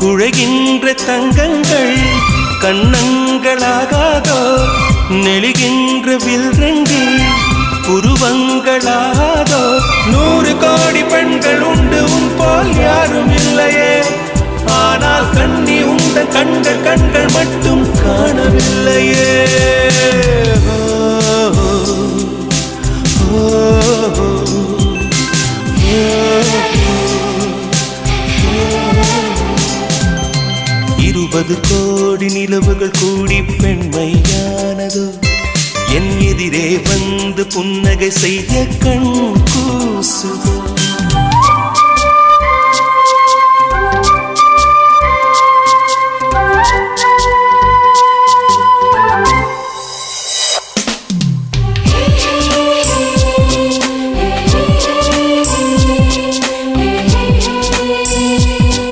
குழைகின்ற தங்கங்கள் கண்ணங்களாகாதோ நெளிகின்ற வில்ரங்கில் புருவங்களாதோ 100 கோடி பெண்கள் உண்டு உன் போல் யாரும் இல்லையே ஆனால் கண்ணி உண்ட கண்கள் மட்டும் காணவில்லையே இருபது கோடி நிலவுகள் கூடி பெண்மையானதோ என் எதிரே வந்து புன்னகை செய்ய கண் கூசுதோ